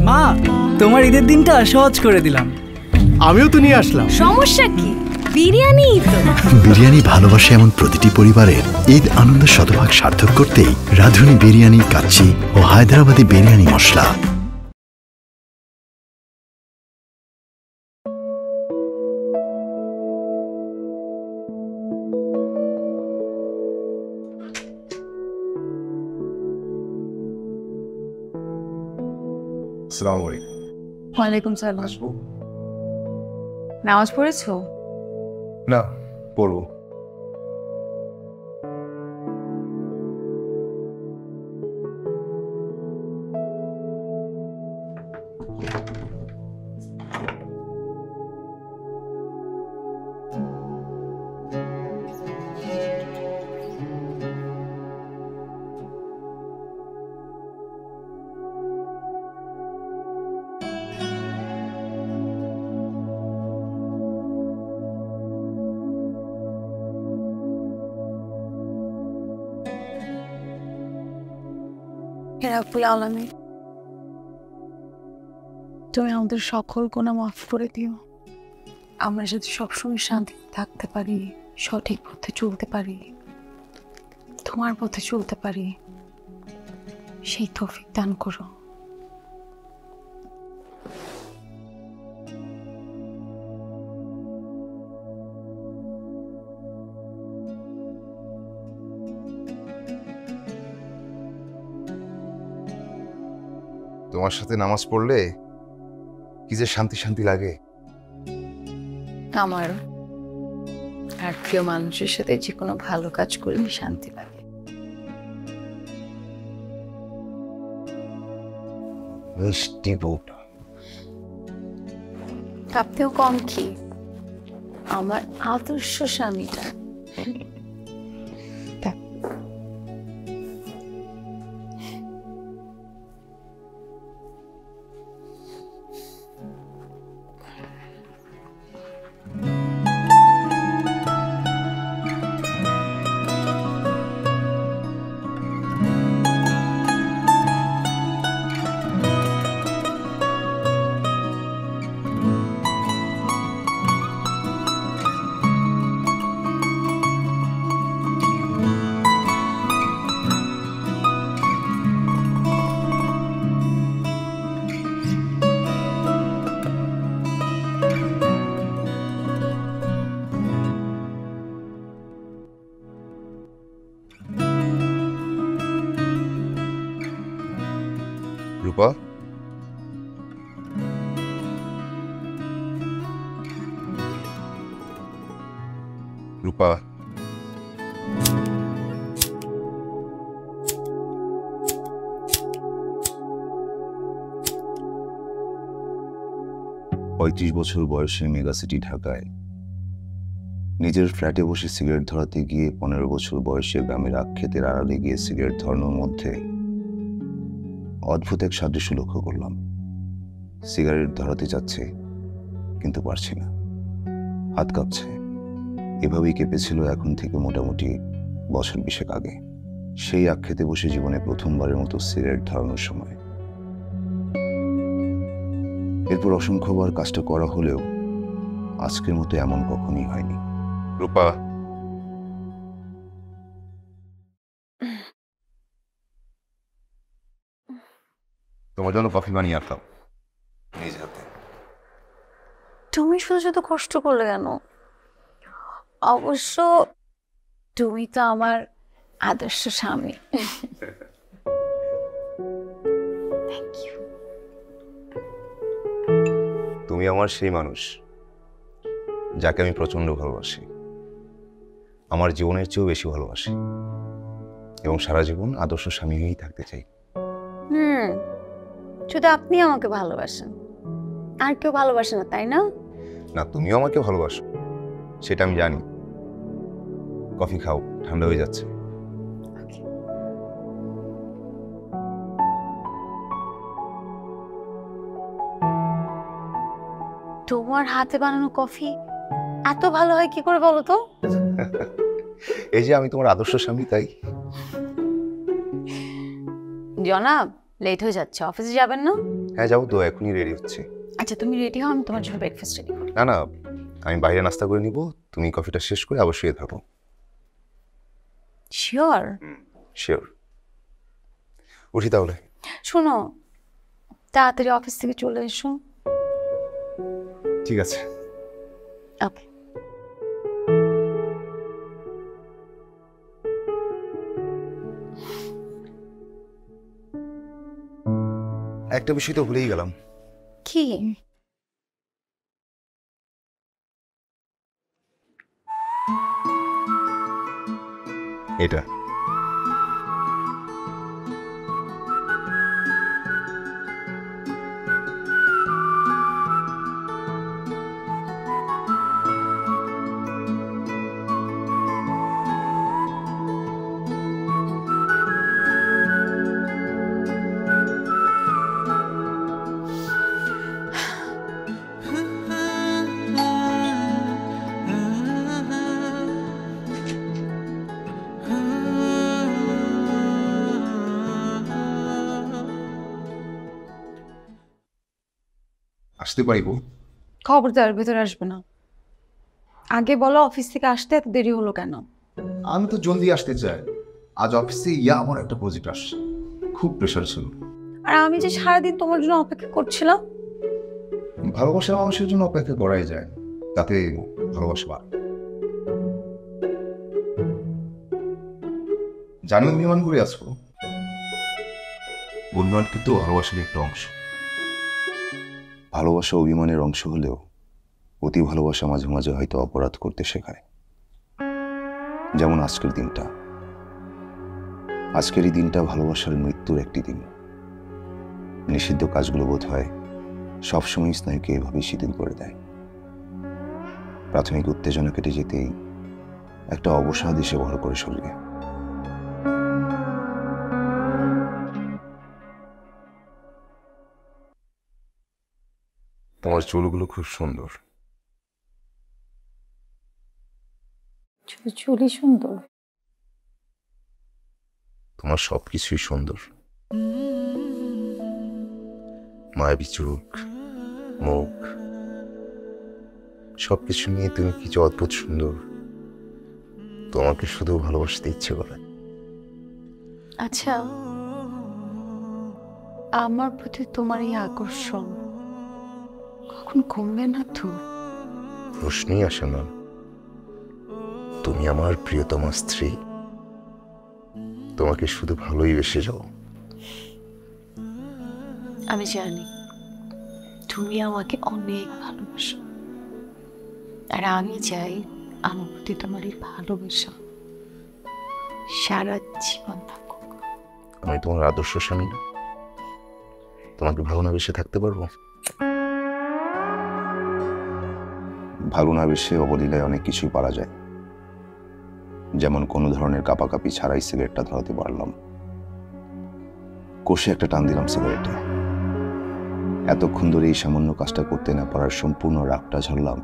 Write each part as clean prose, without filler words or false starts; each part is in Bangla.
মা, তোমার ঈদের দিনটা সহজ করে দিলাম। আমিও তো নিয়ে আসলাম। সমস্যা কি? বিরিয়ানি তো। বিরিয়ানি ভালোবাসে এমন প্রতিটি পরিবারের ঈদ আনন্দ শতভাগ সার্থক করতেই রাঁধুনি বিরিয়ানি, কাচ্চি ও হায়দ্রাবাদি বিরিয়ানি মশলা। আসসালামু আলাইকুম। ওয়ালাইকুম সালাম। নামাজ পড়েছো? না, পড়বো। হে রাব্বুল আলামিন, তুমি আমাদের সকল গুনাহ মাফ করে দিও। আমরা যাতে সবসময় শান্তিতে থাকতে পারি, সঠিক পথে চলতে পারি, তোমার পথে চলতে পারি, সেই তৌফিক দান করো। তোমার সাথে নামাজ পড়লে কি যে শান্তি শান্তি লাগে। আমার আর প্রিয় মানুষের সাথে যে কোনো ভালো কাজ করলে শান্তি লাগে। মিষ্টি বউটা তাপতেও কম কি আমার আদর্শ স্বামীটা। রূপা, রূপা, ৩৫ বছর বয়সে মেগাসিটি ঢাকায় নিজের ফ্ল্যাটে বসে সিগারেট ধরাতে গিয়ে ১৫ বছর বয়সে গ্রামের আক্ষেতের আড়ালে গিয়ে সিগারেট ধরানোর মধ্যে অদ্ভুত এক সাদৃশ্য লক্ষ্য করলাম। সিগারেট ধরাতে যাচ্ছে কিন্তু পারছি না, হাত কাঁপছে। এভাবেই কেঁপেছিল এখন থেকে মোটামুটি বছর ২০ আগে, সেই আক্ষেতে বসে জীবনে প্রথমবারের মতো সিগারেট ধরানোর সময়। এরপর অসংখ্যবার কাজটা করা হলেও আজকের মতো এমন কখনই হয়নি। রূপা, তোমার জন্য কফি বানিয়ে আসলাম নিজ হাতে। তুমি শুধু শুধু কষ্ট করলে কেন? অবশ্য তুমি তো আমার আদর্শ স্বামী। Thank you. তুমি আমার সেই মানুষ যাকে আমি প্রচন্ড ভালোবাসি, আমার জীবনের চেয়েও বেশি ভালোবাসি, এবং সারা জীবন আদর্শ স্বামী হয়েই থাকতে চাই। শুধু আপনি আমাকে ভালোবাসেন, আর কেউ ভালোবাসে না, তাই না? না, তুমিও আমাকে ভালোবাসো, সেটা আমি জানি। কফি খাও, ঠান্ডা হয়ে যাচ্ছে। তোমার হাতে বানানো কফি এত ভালো হয় কি করে বলো তো? এই যে আমি তোমার আদর্শ স্বামী, তাই। জনাব, লেট হয়ে যাচ্ছে, অফিসে যাবেন না? হ্যাঁ যাবো তো, এখনই রেডি হচ্ছে। আচ্ছা তুমি রেডি হও, আমি তোমার জন্য ব্রেকফাস্ট রেডি করি। না না, আমি বাইরে নাস্তা করে নিব, তুমি কফিটা শেষ করে আবার শুয়ে থাকো। শিওর? শিওর। উঠি তাহলে। শোনো, তাড়াতাড়ি অফিস থেকে চলে এসো। ঠিক আছে। ওকে। একটা বিষয় তো ভুলেই গেলাম। কি? এটা আসতে পারিব? খবরদার ভেতরে আসবে না। আগে বলো অফিস থেকে আসতে এত দেরি হলো কেন? আমি তো জলদি আসতে চাই। আজ অফিসে আমার একটা প্রজেক্ট আসছে, খুব প্রেশার ছিল। আর আমি যে সারাদিন তোমার জন্য অপেক্ষা করছিলাম। ভালোবাসার মানুষের জন্য অপেক্ষা করাই যায়, তাতে ভালোবাসা বাড়ে। জানি অভিমান করে আসবো, অভিমান কিন্তু ভালোবাসার একটা অংশ। ভালোবাসা অভিমানের অংশ হলেও অতি ভালোবাসা মাঝে মাঝে হয়তো অপরাধ করতে শেখায়। যেমন আজকের দিনটা। আজকের এই দিনটা ভালোবাসার মৃত্যুর একটি দিন। নিষিদ্ধ কাজগুলো বোধ হয় সবসময় স্নায়ুকে এভাবে শিথিল করে দেয়। প্রাথমিক উত্তেজনা কেটে যেতেই একটা অবসাদ এসে ভর করে শরীরে। তোমার চুলগুলো খুব সুন্দর। শুধু চুলই সুন্দর? তোমার সবকিছুই সুন্দর। মায়াবী চোখ, মুখ, সবকিছু নিয়ে তুমি কিছু অদ্ভুত সুন্দর। তোমাকে শুধু ভালোবাসতে ইচ্ছে করে। আচ্ছা, আমার প্রতি তোমার এই আকর্ষণ কখন কমবে না তো? প্রশ্নই আসে না। তুমি আমার প্রিয়তমা স্ত্রী, তোমাকে শুধু ভালোই বেসে যাও। আমি জানি তুমি আমাকে অনেক ভালোবাসো, আর আমি চাই আমার প্রতি তোমার এই ভালোবাসা সারা জীবন থাকুক। আমি তোমার আদর্শ স্বামী না? তোমাকে ভালো না বেসে থাকতে পারবো? ভালো না বেশে অবলীলায় অনেক কিছুই পারা যায়। যেমন কোনো ধরনের কাপাকাপি ছাড়াই সিগারেটটা ধরাতে পারলাম, কষে একটা টান দিলাম সিগারেটে। এতক্ষণ ধরে এই সামান্য কাজটা করতে না পারার সম্পূর্ণ রাগটা ঝাড়লাম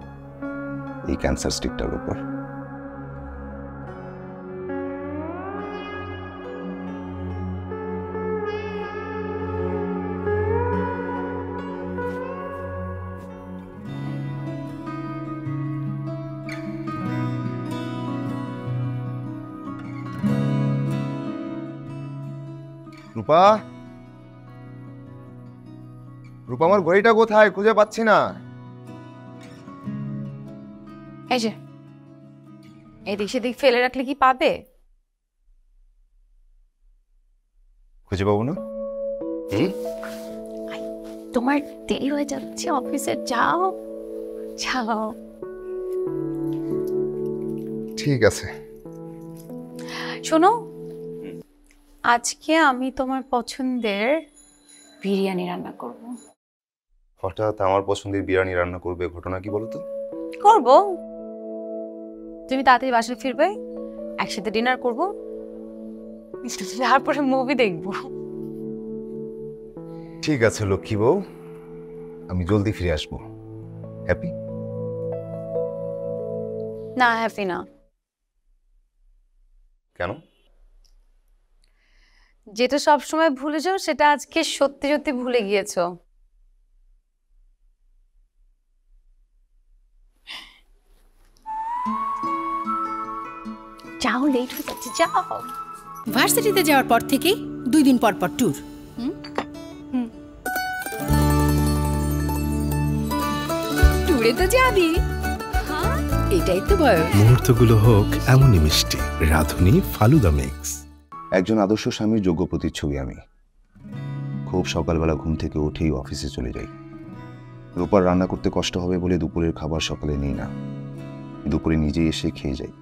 এই ক্যান্সার স্টিকটার উপর। রূপা, রূপা, আমার ঘড়িটা কোথায়? খুঁজে পাচ্ছি না। এই যে এদিক সেদিক ফেলে রাখলে কি পাবে? খুঁজে পাবো না? তোমার দেরি হয়ে যাচ্ছে অফিসে, যাও যাও। ঠিক আছে। শোনো, আজকে আমি তোমার পছন্দের বিরিয়ানি রান্না করব। হঠাৎ আমার পছন্দের বিরিয়ানি রান্না করবে, ঘটনা কি বলো তো? করব। তুমি তাড়াতাড়ি বাসায় ফিরবে, একসাথে ডিনার করব, তারপরে মুভি দেখব। ঠিক আছে লক্ষ্মী বউ, আমি জলদি ফিরে আসবো। হ্যাপি? না, হ্যাপি না। কেন? যেটা সবসময় ভুলে যাও সেটা আজকে সত্যি সত্যি ভুলে গিয়েছো। যাও, লেট হয়ে যাচ্ছে, যাও। ভার্সিটিতে যাওয়ার পর থেকেই 2 দিন পর পর ট্যুর। ট্যুরে তো যাবি, এটাই তো বয়স। মুহূর্তগুলো হোক এমনই মিষ্টি। রাধুনী ফালুদা মিক্স। একজন আদর্শ স্বামীর যোগ্য প্রতিচ্ছবি আমি। খুব সকালবেলা ঘুম থেকে উঠেই অফিসে চলে যাই। রূপার রান্না করতে কষ্ট হবে বলে দুপুরের খাবার সকালে নিই না, দুপুরে নিজেই এসে খেয়ে যাই।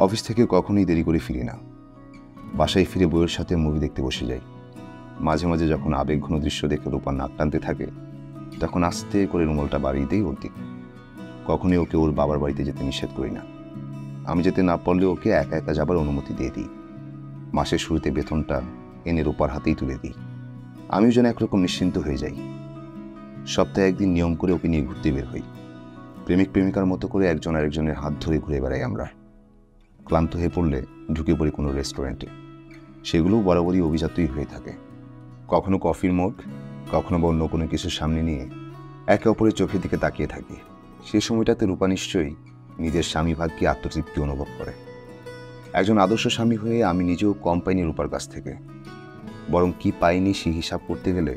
অফিস থেকে কখনোই দেরি করে ফিরি না। বাসায় ফিরে বউয়ের সাথে মুভি দেখতে বসে যাই। মাঝে মাঝে যখন আবেগঘন দৃশ্য দেখে রূপা নাক টানতে থাকে, তখন আস্তে করে রুমালটা বাড়িয়ে দেই ওর দিকে। কখনোই ওকে ওর বাবার বাড়িতে যেতে নিষেধ করি না। আমি যেতে না পারলে ওকে একা একা যাবার অনুমতি দিয়ে দিই। মাসের শুরুতে বেতনটা এনে রূপার হাতেই তুলে দিই। আমিও যেন একরকম নিশ্চিন্ত হয়ে যাই। সপ্তাহে একদিন নিয়ম করে ওকে নিয়ে ঘুরতে বের হই। প্রেমিক প্রেমিকার মতো করে একজন আরেকজনের হাত ধরে ঘুরে বেড়াই আমরা। ক্লান্ত হয়ে পড়লে ঢুকে পড়ি কোনো রেস্টুরেন্টে। সেগুলোও বরাবরই অভিজাতই হয়ে থাকে। কখনো কফির মগ, কখনো বা অন্য কোনো কিছুর সামনে নিয়ে একে অপরের চোখের দিকে তাকিয়ে থাকি। সে সময়টাতে রূপা নিশ্চয়ই নিজের স্বামী ভাগ্যে আত্মতৃপ্তি অনুভব করে। একজন আদর্শ স্বামী হয়ে আমি নিজেও কম পাইনি রূপার কাছ থেকে, বরং কি পাইনি সেই হিসাব করতে গেলে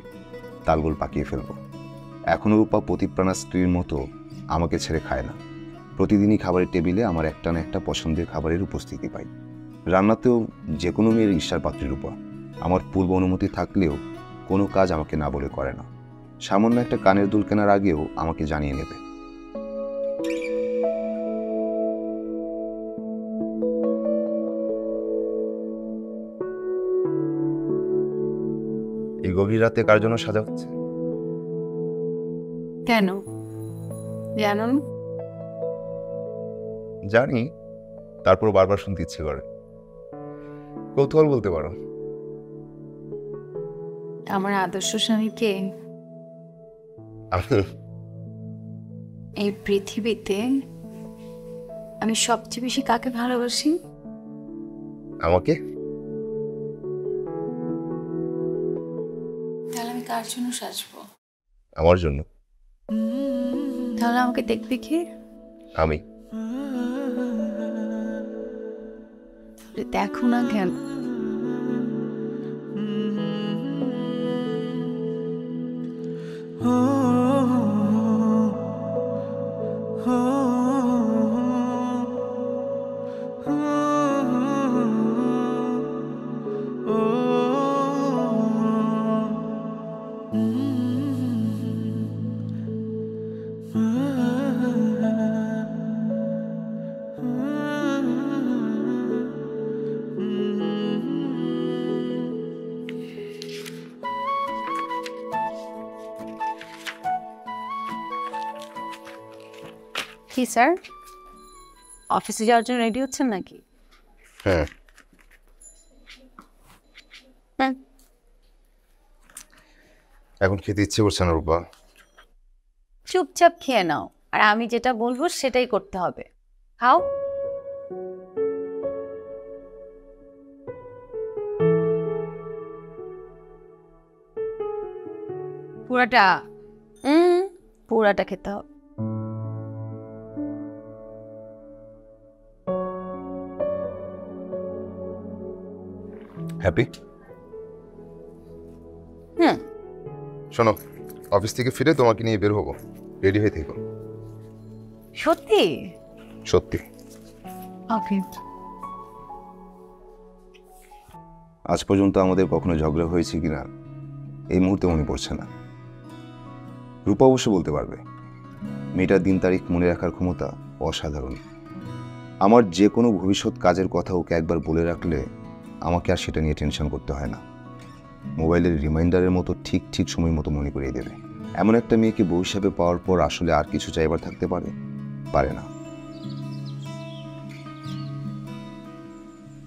তালগোল পাকিয়ে ফেলব। এখনও রূপা প্রতিপ্রাণা স্ত্রীর মতো আমাকে ছেড়ে খায় না। প্রতিদিনই খাবারের টেবিলে আমার একটা না একটা পছন্দের খাবারের উপস্থিতি পাই। রান্নাতেও যে কোনো মেয়ের ঈর্ষার পাত্রী রূপা। আমার পূর্ব অনুমতি থাকলেও কোনো কাজ আমাকে না বলে করে না। সামান্য একটা কানের দুল কেনার আগেও আমাকে জানিয়ে নেবে। এই গভীর রাতে কার জন্য সাজা হচ্ছে? কেন জানো না? জানি, তারপর বারবার শুনতে ইচ্ছে করে। কৌতূহল বলতে পারো। আমার আদর্শ স্বামীকে এই পৃথিবীতে আমি সবচেয়ে বেশি কাকে ভালোবাসি? আমাকে? তাহলে আমি কার জন্য সাজবো? আমার জন্য। তাহলে আমাকে দেখবে কি? আমি। দেখো না কেন? কি স্যার, অফিসে যাওয়ার জন্য রেডি হচ্ছেন নাকি? হ্যাঁ। এখন খেতে ইচ্ছে করছে না রূপা। চুপচাপ খেয়ে নাও, আর আমি যেটা বলবো সেটাই করতে হবে। খাও। পুরাটা? পুরাটা খেতে হবে। হ্যাপি? শোনো, অফিস থেকে ফিরে তোমাকে নিয়ে বের হবো, রেডি হয়ে থেকো। সত্যি? সত্যি। ওকে। আজ পর্যন্ত আমাদের কখনো ঝগড়া হয়েছে কিনা এই মুহূর্তে মনে পড়ছে না। রূপা অবশ্য বলতে পারবে। মেয়েটার দিন তারিখ মনে রাখার ক্ষমতা অসাধারণ। আমার যে কোনো ভবিষ্যৎ কাজের কথা ওকে একবার বলে রাখলে আমাকে আর সেটা নিয়ে টেনশন করতে হয় না। মোবাইলের রিমাইন্ডারের মতো ঠিক ঠিক সময় মতো মনে করিয়ে দেবে। এমন একটা মেয়েকে বউ হিসাবে পাওয়ার পর আসলে আর কিছু চাইবার থাকতে পারে? পারে না।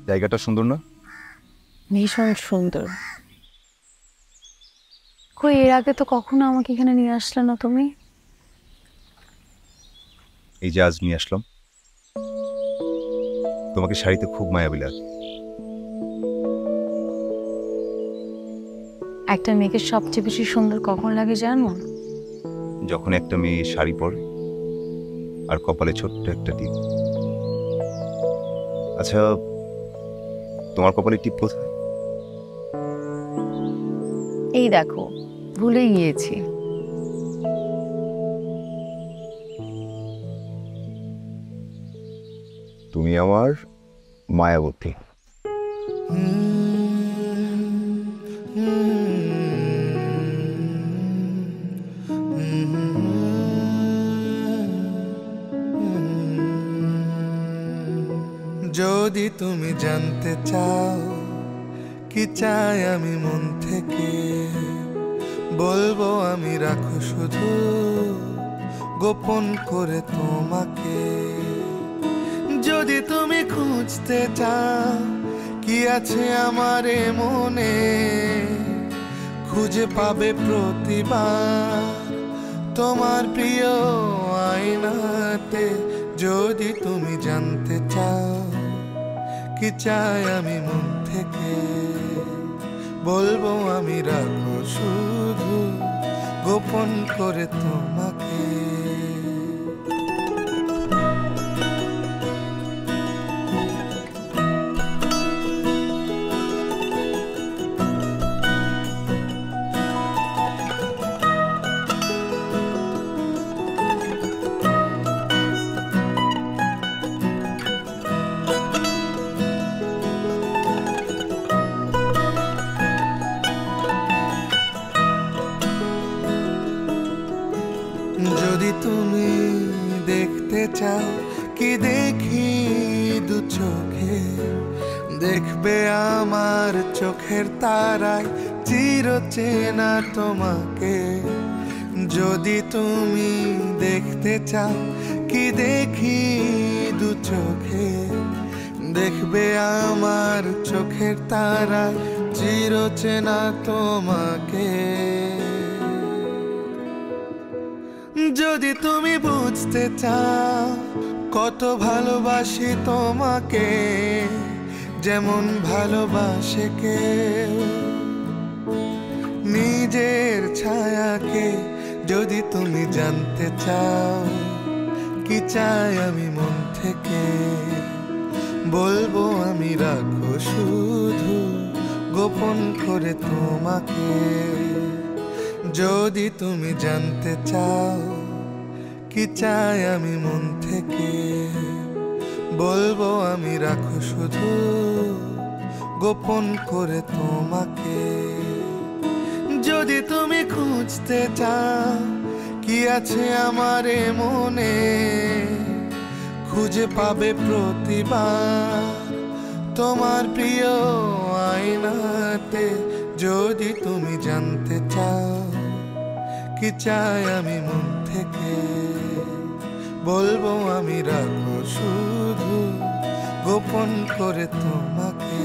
জায়গাটা সুন্দর না? ভীষণ সুন্দর। কই, এর আগে তো কখনো আমাকে এখানে নিয়ে আসলে না তুমি? এই যে আজ নিয়ে আসলাম। তোমাকে শাড়িতে খুব মায়াবী লাগে। একটা মেয়েকে সবচেয়ে বেশি সুন্দর কখন লাগে জানো? যখন একটা মেয়ে শাড়ি পরে আর কপালে ছোট্ট একটা টিপ। আচ্ছা, তোমার কপালে টিপ কোথায়? এই দেখো, ভুলে গিয়েছি। তুমি আমার মায়াবতী। যদি তুমি জানতে চাও কি চাই আমি মন থেকে, বলবো আমি রাখো শুধু গোপন করে তোমাকে। যদি তুমি খুঁজতে চাও কি আছে আমার মনে, খুঁজে পাবে প্রতিবার তোমার প্রিয় আয়নাতে। যদি তুমি জানতে চাও কি চাই আমি মন থেকে, বলবো আমি রাখো শুধু গোপন করে তোমাকে। যদি তুমি দেখতে চাও কি দেখি দু চোখে, দেখবে আমার চোখের তারায় চিরচেনা তোমাকে। যদি তুমি দেখতে চাও কি দেখি দু চোখে, দেখবে আমার চোখের তারায় চিরচেনা তোমাকে। যদি তুমি বুঝতে চাও কত ভালোবাসি তোমাকে, যেমন ভালোবাসে কেউ নিজের ছায়াকে। যদি তুমি জানতে চাও কি চাই আমি মন থেকে, বলবো আমি রাখো শুধু গোপন করে তোমাকে। যদি তুমি জানতে চাও কি চাই আমি মন থেকে, বলবো আমি রাখো শুধু গোপন করে তোমাকে। যদি তুমি খুঁজতে চাও কি আছে আমার মনে, খুঁজে পাবে প্রতিবার তোমার প্রিয় আয়নাতে। যদি তুমি জানতে চাও কি চাই আমি মন থেকে, বলবো আমি রাখো শুধু গোপন করে তোমাকে।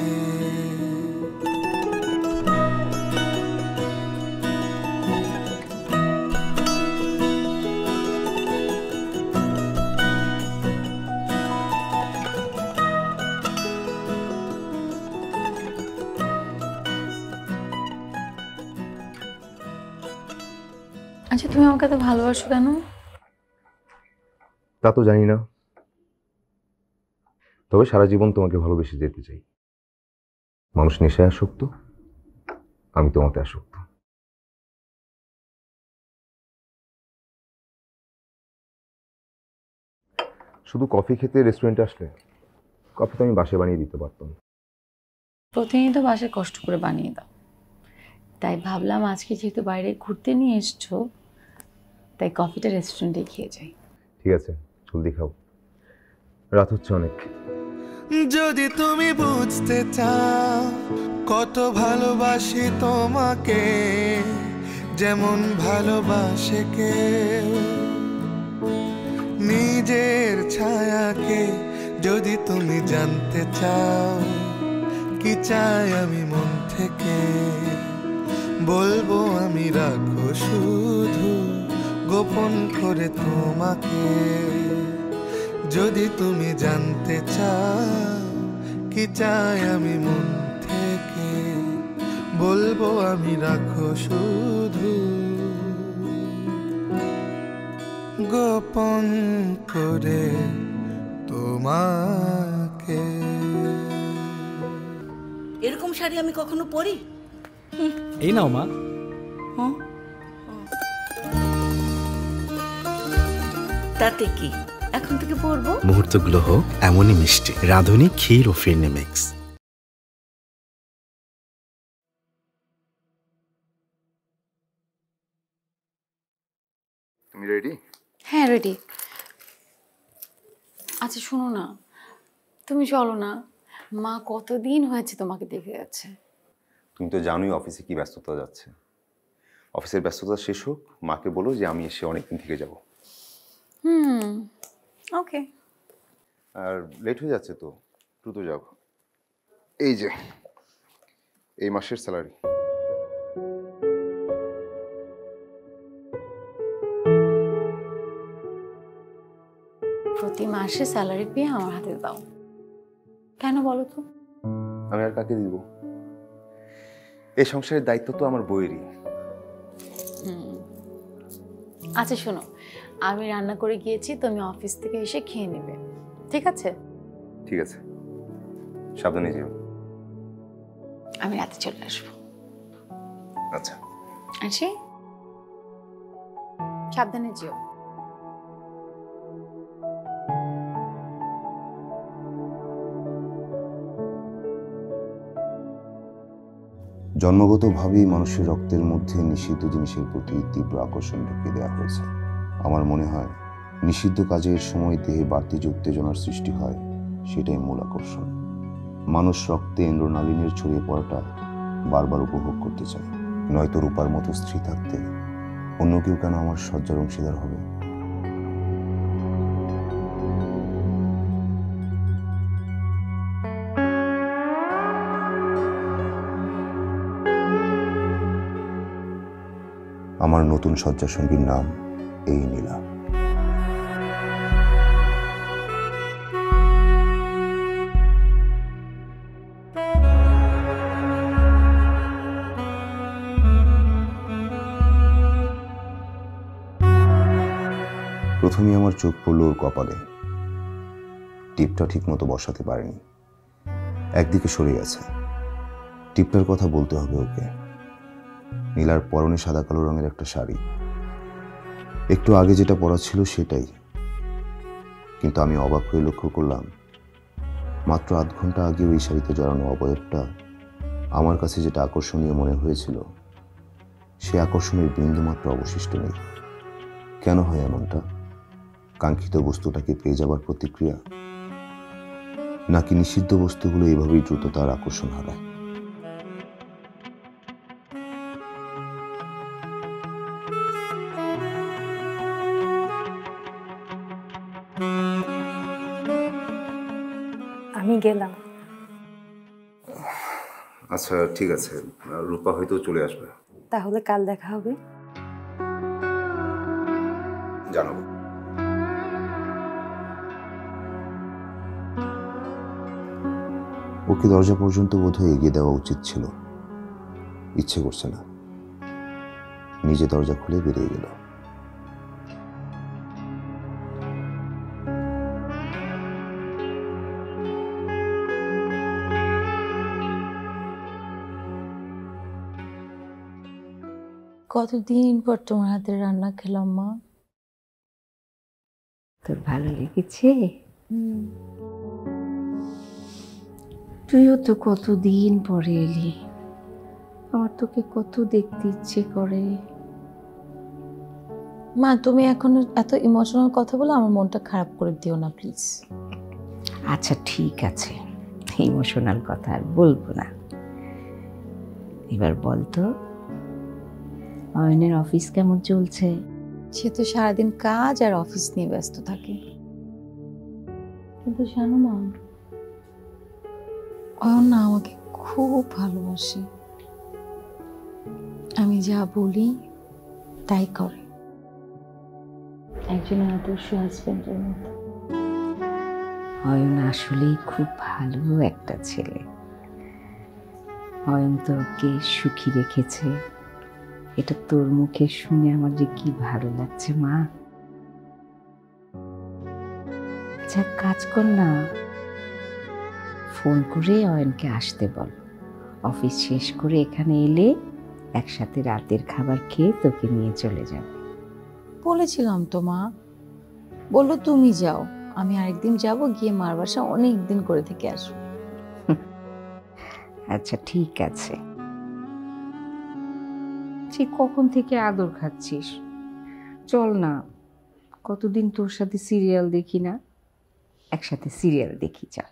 আচ্ছা, তুমি আমাকে এত ভালোবাসো কেন? তা তো জানি না, তবে সারা জীবন তোমাকে ভালোবেসে যেতে চাই। মানুষ নেশায় আসক্ত, আমি তোমাতে আসক্ত। শুধু কফি খেতে রেস্টুরেন্টে আসলে কফি তো আমি বাসায় বানিয়ে দিতে পারতাম। প্রতিনিয়ত বাসায় কষ্ট করে বানিয়ে দাও, তাই ভাবলাম আজকে যেহেতু বাইরে ঘুরতে নিয়ে এসছো, তাই কফিটা রেস্টুরেন্টে খেয়ে যাই। ঠিক আছে, জলদি খাও, রাত হচ্ছে অনেক। যদি তুমি বুঝতে চাও কত ভালোবাসি তোমাকে, যেমন ভালোবাসে কেউ নিজের ছায়াকে। যদি তুমি জানতে চাও কি চাই আমি মন থেকে, বলবো আমি রাখো শুধু গোপন করে তোমাকে। যদি তুমি জানতে চাও কি চাই আমি মন থেকে, বলবো আমি রাখো শুধু গোপন করে তোমাকে। এরকম শাড়ি আমি কখনো পরি? এই নাও মা। তাতে কি, এখন থেকে পরবো। মুহূর্তগুলো হোক এমনই মিষ্টি। রাঁধুনি ক্ষীর ও ফিরনি মিক্স। তুমি রেডি? হ্যাঁ রেডি। আচ্ছা শোনো না, তুমি চলো না, মা কতদিন হয়েছে তোমাকে দেখে যাচ্ছে। তুমি তো জানোই অফিসে কি ব্যস্ততা যাচ্ছে। অফিসের ব্যস্ততা শেষ হোক, মাকে বলো যে আমি এসে অনেকদিন থেকে যাব। ওকে। আর লেট হয়ে যাচ্ছে তো, দ্রুত যাও। এই যে এই মাসের স্যালারি। প্রতি মাসে স্যালারি পেয়ে আমার হাতে দাও। কেন বলো তো? আমি আর কাকে দিব? এই সংসারের দায়িত্ব তো আমার বইয়েরই। আচ্ছা শোনো, আমি রান্না করে গিয়েছি, তুমি অফিস থেকে এসে খেয়ে নেবে, ঠিক আছে? ঠিক আছে, সাবধানে যেও। আমি রাতে চলে আসবো। আচ্ছা আসি, সাবধানে যেও। জন্মগতভাবেই মানুষের রক্তের মধ্যে নিষিদ্ধ জিনিসের প্রতি তীব্র আকর্ষণ ঢুকিয়ে দেওয়া হয়েছে। আমার মনে হয় নিষিদ্ধ কাজের সময় দেহে বাড়তি যে উত্তেজনার সৃষ্টি হয়, সেটাই মূল আকর্ষণ। মানুষ রক্তে ইন্দ্রনালিনের ছড়িয়ে পড়াটা বারবার উপভোগ করতে চায়। নয়তো রূপার মতো স্ত্রী থাকতে অন্য কেউ কেন আমার সজ্জার অংশীদার হবে? আমার নতুন শয্যাসঙ্গীর নাম এই নীলা। প্রথমে আমার চোখ পড়ল ওর কপালে। টিপটা ঠিক মতো বসাতে পারেনি, একদিকে সরে গেছে। টিপটার কথা বলতে হবে ওকে। নীলার পরনে সাদা কালো রঙের একটা শাড়ি, একটু আগে যেটা পরা ছিল সেটাই। কিন্তু আমি অবাক হয়ে লক্ষ্য করলাম, মাত্র আধ ঘন্টা আগে ওই শাড়িতে জড়ানো অবয়বটা আমার কাছে যেটা আকর্ষণীয় মনে হয়েছিল, সে আকর্ষণের বিন্দুমাত্র অবশিষ্ট নেই। কেন হয় এমনটা? কাঙ্ক্ষিত বস্তুটাকে পেয়ে যাবার প্রতিক্রিয়া, নাকি নিষিদ্ধ বস্তুগুলো এভাবেই দ্রুত তার আকর্ষণ হারায়? আমি গেলাম। আচ্ছা ঠিক আছে, রূপা হয়তো চলে আসবে। তাহলে কাল দেখা হবে। জানাবো। ওকে দরজা পর্যন্ত বোধহয় এগিয়ে দেওয়া উচিত ছিল। ইচ্ছে করছে না, নিজে দরজা খুলে বেরিয়ে গেল। কতদিন পর তোমার হাতের রান্না খেলাম মা। তোর ভালো লেগেছে? তুইও তো কতদিন পরে এলি, আমার তোকে কত দেখতে ইচ্ছে করে। মা তুমি এখন এত ইমোশনাল কথা বলে আমার মনটা খারাপ করে দিও না প্লিজ। আচ্ছা ঠিক আছে, ইমোশনাল কথা আর বলবো না। এবার বলতো, অয়নের অফিস কেমন চলছে? সে তো সারাদিন কাজ আর অফিস নিয়ে ব্যস্ত থাকে। কিন্তু জানো মা, অয়ন না আমাকে খুব ভালোবাসে। আমি যা বলি তাই করে, একজন আদর্শ হাজবেন্ডের মতো। অয়ন আসলেই খুব ভালো একটা ছেলে। অয়ন তো ওকে সুখী রেখেছে, এটা তোর মুখে শুনে আমার যে কি ভালো লাগছে মা। আচ্ছা কাজ কর না, ফোন করে অয়নকে আসতে বল, অফিস শেষ করে এখানে এলে একসাথে রাতের খাবার খেয়ে তোকে নিয়ে চলে যাব। বলেছিলাম তো মা, বললো তুমি যাও, আমি আরেকদিন যাব, গিয়ে মার বাসা অনেক দিন করে থেকে আসবো। আচ্ছা ঠিক আছে। ঠিক কখন থেকে আদর খাচ্ছিস? চল না, কতদিন তোর সাথে সিরিয়াল দেখি না, একসাথে সিরিয়াল দেখি। চল।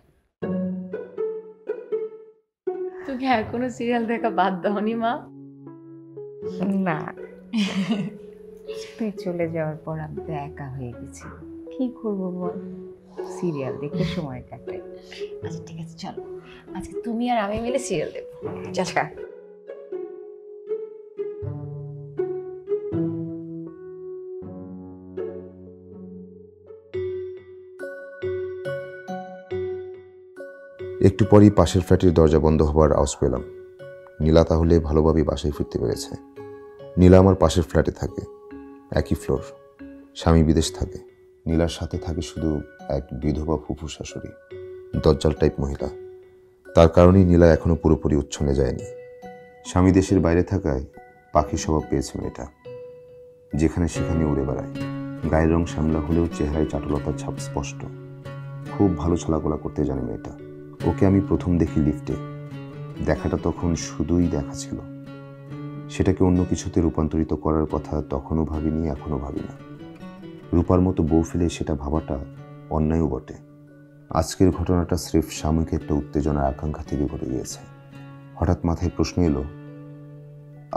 তুমি এখনো সিরিয়াল দেখা বাদ দাওনি মা? না, তুই চলে যাওয়ার পর আমি তো একা হয়ে গেছি, কি করবো বল, সিরিয়াল দেখে সময় কাটাই। আচ্ছা ঠিক আছে, চলো আজকে তুমি আর আমি মিলে সিরিয়াল দেখবো। আচ্ছা। একটু পরই পাশের ফ্ল্যাটের দরজা বন্ধ হবার আওয়াজ পেলাম। নীলা তাহলে ভালোভাবে বাসায় ফিরতে পেরেছে। নীলা আমার পাশের ফ্ল্যাটে থাকে, একই ফ্লোর। স্বামী বিদেশ থাকে। নীলার সাথে থাকে শুধু এক বিধবা ফুফু শাশুড়ি, দজ্জাল টাইপ মহিলা। তার কারণেই নীলা এখনো পুরোপুরি উচ্ছনে যায়নি। স্বামী দেশের বাইরে থাকায় পাখি স্বভাব পেয়েছে মেয়েটা, যেখানে সেখানে উড়ে বেড়ায়। গায়ের রং শ্যামলা হলেও চেহারায় চাটুলতার ছাপ স্পষ্ট। খুব ভালো ছলাকলা করতে জানে মেয়েটা। ওকে আমি প্রথম দেখি লিফটে। দেখাটা তখন শুধুই দেখা ছিল, সেটাকে অন্য কিছুতে রূপান্তরিত করার কথা তখনও ভাবিনি, এখনো ভাবি না। রূপার মতো বউ ফেলে সেটা ভাবাটা অন্যায়ও বটে। আজকের ঘটনাটা স্রেফ সাময়িক একটা উত্তেজনার আকাঙ্ক্ষা থেকে ঘটে গিয়েছে। হঠাৎ মাথায় প্রশ্ন এলো,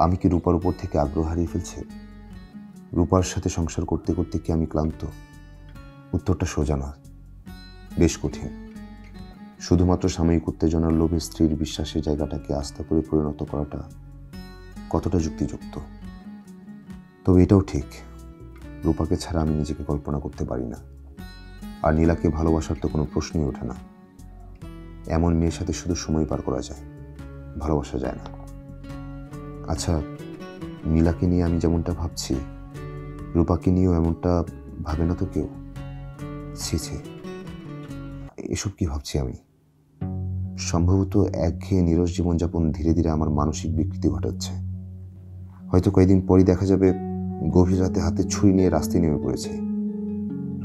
আমি কি রূপার উপর থেকে আগ্রহ হারিয়ে ফেলছি? রূপার সাথে সংসার করতে করতে কি আমি ক্লান্ত? উত্তরটা সোজা না, বেশ কঠিন। শুধুমাত্র সাময়িক উত্তেজনার লোভে স্ত্রীর বিশ্বাসের জায়গাটাকে আস্থা করে পরিণত করাটা কতটা যুক্তিযুক্ত? তবে এটাও ঠিক, রূপাকে ছাড়া আমি নিজেকে কল্পনা করতে পারি না। আর নীলাকে ভালোবাসার তো কোনো প্রশ্নই ওঠে না। এমন মেয়ের সাথে শুধু সময় পার করা যায়, ভালোবাসা যায় না। আচ্ছা, নীলাকে নিয়ে আমি যেমনটা ভাবছি, রূপাকে নিয়েও এমনটা ভাবে না তো কেউ? ছি ছি, এসব কি ভাবছি আমি? সম্ভবত একঘেয়ে নিরস জীবনযাপন ধীরে ধীরে আমার মানসিক বিকৃতি ঘটাচ্ছে। হয়তো কয়েকদিন পরই দেখা যাবে গভীর রাতে হাতে ছুরি নিয়ে রাস্তায় নেমে পড়েছে।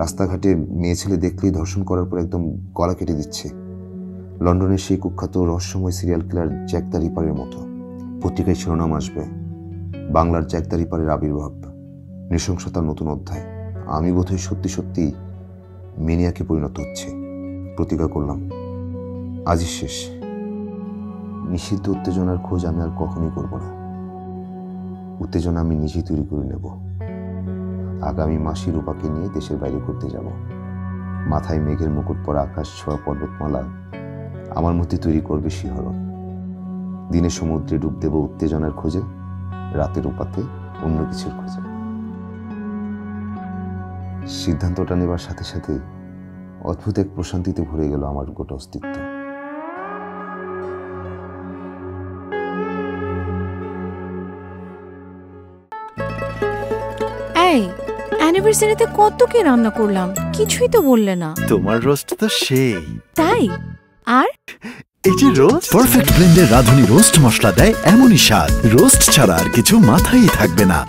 রাস্তাঘাটে মেয়ে ছেলে দেখলেই ধর্ষণ করার পর একদম গলা কেটে দিচ্ছে। লন্ডনের সেই কুখ্যাত রহস্যময় সিরিয়াল কিলার জ্যাক দ্য রিপারের মতো। পত্রিকায় শিরোনাম আসবে, বাংলার জ্যাক দ্য রিপারের আবির্ভাব, নৃশংসতার নতুন অধ্যায়। আমি বোধহয় সত্যি সত্যি মেনিয়াকে পরিণত হচ্ছে। প্রতিজ্ঞা করলাম, আজই শেষ। নিষিদ্ধ উত্তেজনার খোঁজ আমি আর কখনোই করব না। উত্তেজনা আমি নিজেই তৈরি করে নেব। আগামী মাসে রূপাকে নিয়ে দেশের বাইরে ঘুরতে যাব। মাথায় মেঘের মুকুট পরা আকাশ ছোঁয়া পর্বতমালা আমার মধ্যে তৈরি করবে শিহরণ। দিনে সমুদ্রে ডুব দেব উত্তেজনার খোঁজে, রাতে রূপাতে অন্য কিছুর খোঁজে। সিদ্ধান্তটা নেবার সাথে সাথে অদ্ভুত এক প্রশান্তিতে ভরে গেল আমার গোটা অস্তিত্ব। এই অ্যানিভার্সারিতে কত কি রান্না করলাম, কিছুই তো বললে না। তোমার রোস্ট তো সেই। তাই? আর এই যে রোস্ট, পারফেক্ট ব্লেন্ডের রাঁধুনি রোস্ট মশলা দেয় এমনই স্বাদ, রোস্ট ছাড়া আর কিছু মাথায় থাকবে না।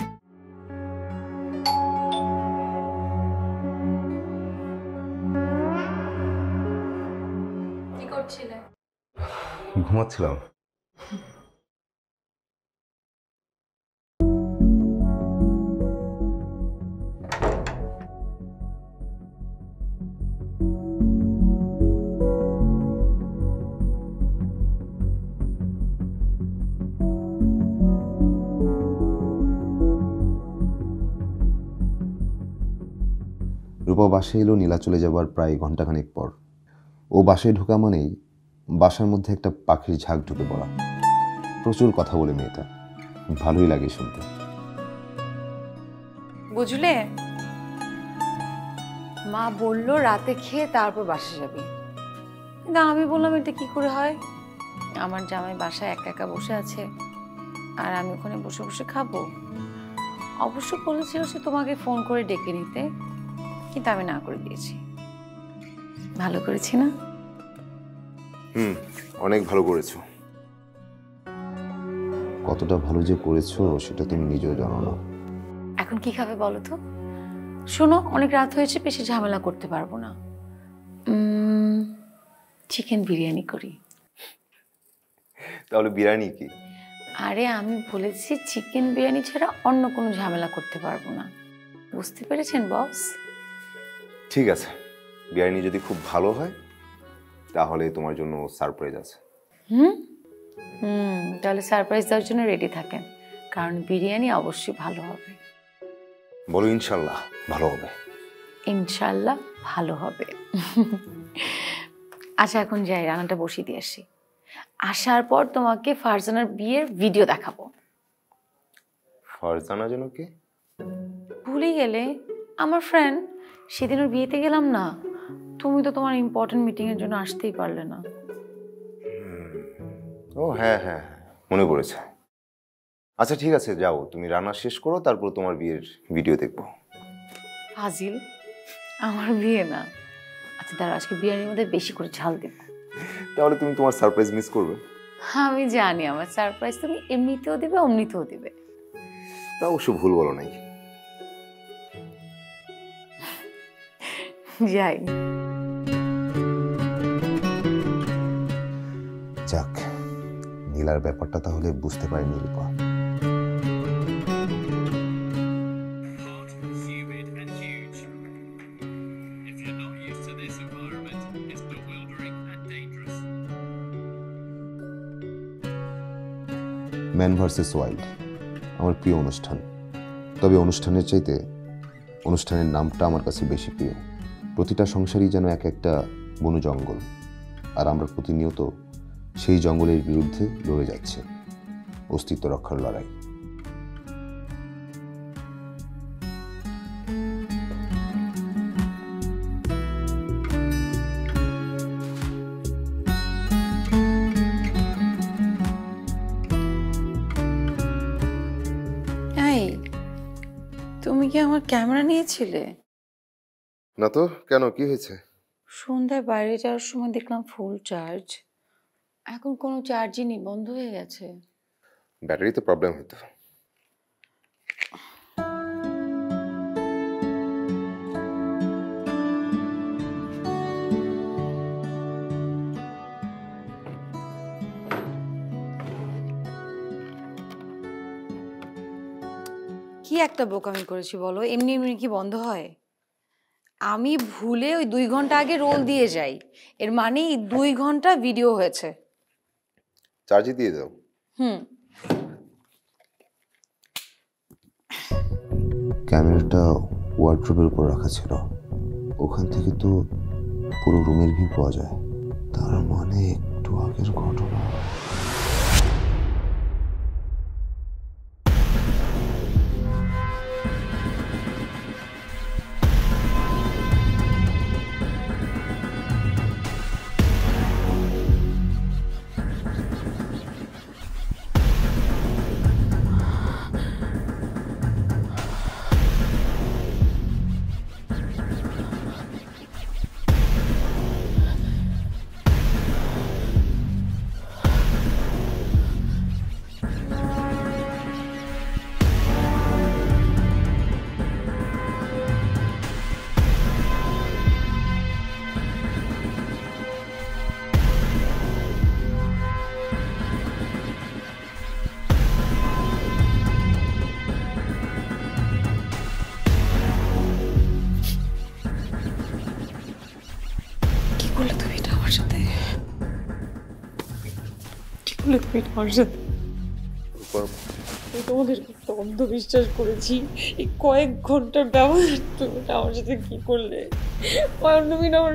কি করছিলে? ঘুমাচ্ছিলাম। রূপা বাসায় এলো নীলা চলে যাবার প্রায় ঘন্টাখানেক পর। ও বাসায় ঢোকা মানেই বাসার মধ্যে একটা পাখির ঝাঁক ঢুকে পড়া। প্রচুর কথা বলে মেয়েটা, ভালোই লাগে শুনতে। বুঝলে, মা বললো রাতে খেয়ে তারপর বাসা যাবি, কিন্তু আমি বললাম এটা কি করে হয়? আমার জামাই বাসায় একা একা বসে আছে আর আমি ওখানে বসে বসে খাবো। অবশ্য বলেছিল সে তোমাকে ফোন করে ডেকে নিতে, কিন্তু আমি না করে দিয়েছি। ভালো করেছি না? অনেক ভালো করেছো। কতটা ভালো যে করেছো সেটা তুমি নিজেও জানো না। এখন কি খাবে বলো তো? শোনো, অনেক রাত হয়েছে, বেশি ঝামেলা করতে পারবো না। চিকেন বিরিয়ানি করি। তাহলে বিরিয়ানি কি? আরে আমি বলেছি চিকেন বিরিয়ানি ছাড়া অন্য কোনো ঝামেলা করতে পারবো না। বুঝতে পেরেছেন বস? ঠিক আছে, বিরিয়ানি যদি খুব ভালো হয় তাহলে তোমার জন্য সারপ্রাইজ আছে। তাহলে সারপ্রাইজ দেওয়ার জন্য রেডি থাকেন, কারণ বিরিয়ানি অবশ্যই ভালো হবে। বলো ইনশাল্লাহ ভালো হবে। ইনশাল্লাহ ভালো হবে। আচ্ছা এখন যাই, রান্নাটা বসিয়ে দিয়ে আসি। আসার পর তোমাকে ফারজানার বিয়ের ভিডিও দেখাবো। ফারজানা যেন কে? ভুলে গেলে? আমার ফ্রেন্ড, সেদিন ওর বিয়েতে গেলাম না, তুমি তো তোমার ইম্পর্টেন্ট মিটিং এর জন্য আসতেই পারলে না। ও হ্যাঁ হ্যাঁ, মনে পড়েছে। আচ্ছা ঠিক আছে, যাও তুমি রান্না শেষ করো, তারপর তোমার বিয়ের ভিডিও দেখবো। ফাজিল, আমার বিয়ে না। আচ্ছা দাঁড়া, আজকে বিরিয়ানির মধ্যে বেশি করে ঝাল দেব। তাহলে তুমি তোমার সারপ্রাইজ মিস করবে। আমি জানি আমার সারপ্রাইজ তুমি এমনিতেও দিবে অমনিতেও দিবে। তা অবশ্য ভুল বলো নাই। যাই। যাক, নীলার ব্যাপারটা তাহলে বুঝতে পারিনি রূপা। ম্যান ভার্সেস ওয়াইল্ড আমার প্রিয় অনুষ্ঠান, তবে অনুষ্ঠানের চাইতে অনুষ্ঠানের নামটা আমার কাছে বেশি প্রিয়। প্রতিটা সংসারই যেন এক একটা বন জঙ্গল, আর আমরা প্রতিনিয়ত সেই জঙ্গলের বিরুদ্ধে লড়ে যাচ্ছে, অস্তিত্ব রক্ষার লড়াই। তুমি কি আমার ক্যামেরা নিয়েছিলে? না তো, কেন, কি হয়েছে? সন্ধ্যায় বাইরে যাওয়ার সময় দেখলাম ফুল চার্জ, এখন কোনো চার্জই নেই, বন্ধ হয়ে গেছে। ব্যাটারিতে প্রবলেম হতো। কি একটা বোকামি করেছি বলো, এমনি এমনি কি বন্ধ হয়? আমি ভুলে ওই 2 ঘন্টা আগে রোল দিয়ে যাই, এর মানে 2 ঘন্টা ভিডিও হয়েছে। চার্জে দিয়ে দাও। ক্যামেরাটা ওয়ার্ড্রোবের উপর রাখা ছিল, ওখান থেকে তো পুরো রুমের ভিউ পাওয়া যায়। তার মানে একটু আগের ঘটনা। তোমাদের অন্ধ বিশ্বাস করেছি, এই কয়েক ঘন্টার ব্যবহার তুমি আমার সাথে কি করলে? তুমি আমার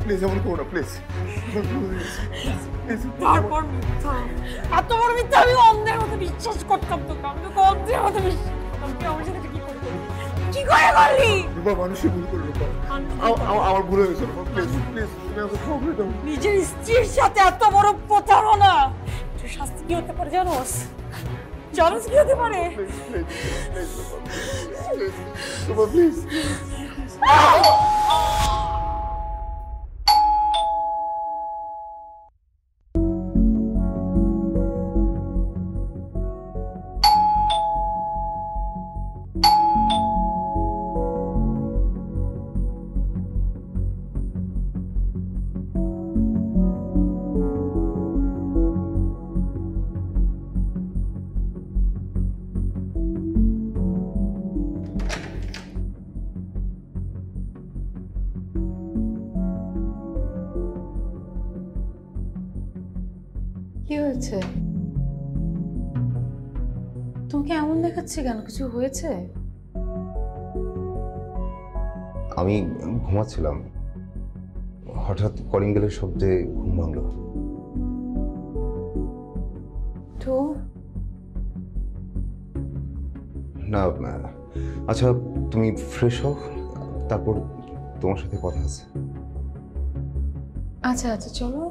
প্লিজ এমন করো না প্লিজ। তারপর মিথ্যা, এত বড় মিথ্যা আমি অন্ধের মতো বিশ্বাস করতাম তোকে, আমি তোকে অন্ধের মতো বিশ্বাস করতাম। তুই আমার সাথে কি করলি, কি করে করলি? রূপা মানুষই ভুল করলো, আমার ভুল হয়ে গেছে। প্লিজ প্লিজ তুমি আমাকে ক্ষমা করে দাও। নিজের স্ত্রীর সাথে এত বড় প্রতারণা, তোর শাস্তি কি হতে পারে জানোস? জানোস কি হতে পারে? রূপা প্লিজ। কি হয়েছে? তোমাকে এমন দেখাচ্ছে কেন? কিছু হয়েছে? আমি ঘুমাচ্ছিলাম, হঠাৎ কলিং বেলের শব্দে ঘুম ভাঙলো। তো না, আচ্ছা তুমি ফ্রেশ হও, তারপর তোমার সাথে কথা আছে। আচ্ছা আচ্ছা চলো।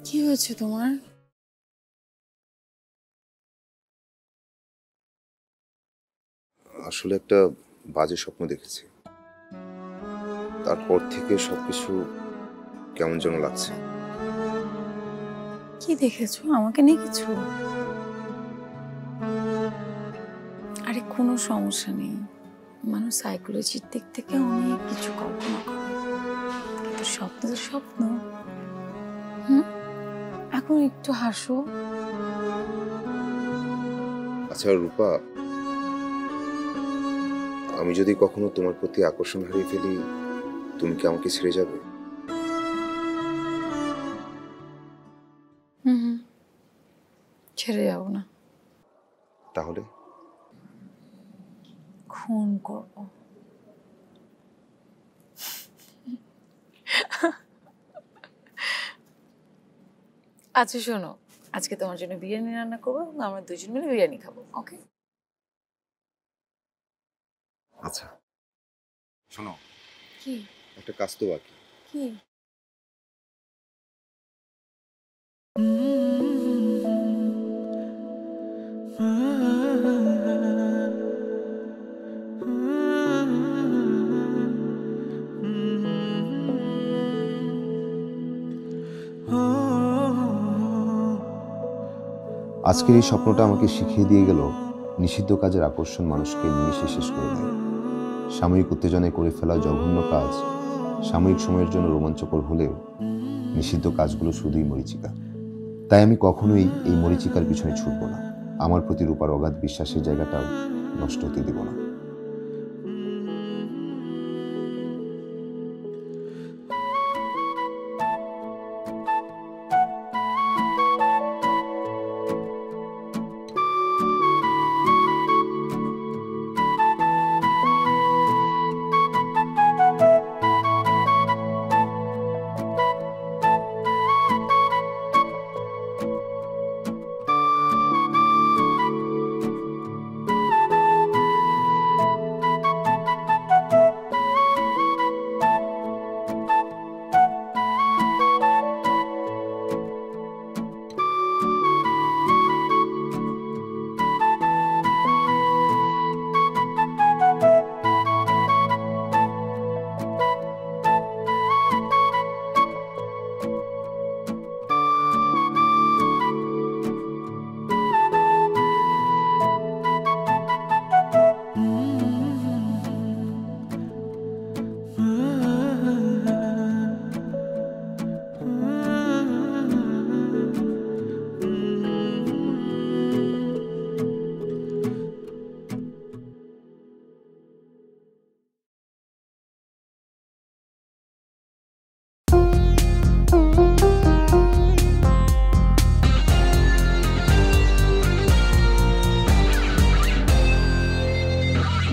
কি হয়েছে তোমার? আসলে একটা বাজে স্বপ্ন দেখেছি, তারপর থেকে সবকিছু কেমন যেন লাগছে। কি দেখেছো? আমাকে নিয়ে কিছু? আরে কোনো সমস্যা নেই, মানুষ সাইকোলজির দিক থেকে অনেক কিছু কল্পনা করে, কিন্তু স্বপ্ন তো স্বপ্ন। এখন একটু হাসো। আচ্ছা রূপা, আমি যদি কখনো তোমার প্রতি আকর্ষণ হারিয়ে ফেলি, তুমি কি আমাকে ছেড়ে যাবে? ছেড়ে যাব না। তাহলে খুন করব। আচ্ছা শোনো, আজকে তোমার জন্য বিরিয়ানি রান্না করবো, আমরা দুজন মিলে বিরিয়ানি খাবো, ওকে? আচ্ছা শোনো, কি? একটা কাজ তো বাকি। কি? আজকের এই স্বপ্নটা আমাকে শিখিয়ে দিয়ে গেল, নিষিদ্ধ কাজের আকর্ষণ মানুষকে নিমিষে শেষ করে দেয়। সাময়িক উত্তেজনায় করে ফেলা জঘন্য কাজ সাময়িক সময়ের জন্য রোমাঞ্চকর হলেও নিষিদ্ধ কাজগুলো শুধুই মরীচিকা। তাই আমি কখনোই এই মরীচিকার পিছনে ছুটব না। আমার প্রতি রূপার অগাধ বিশ্বাসের জায়গাটাও নষ্ট হতে দেব না।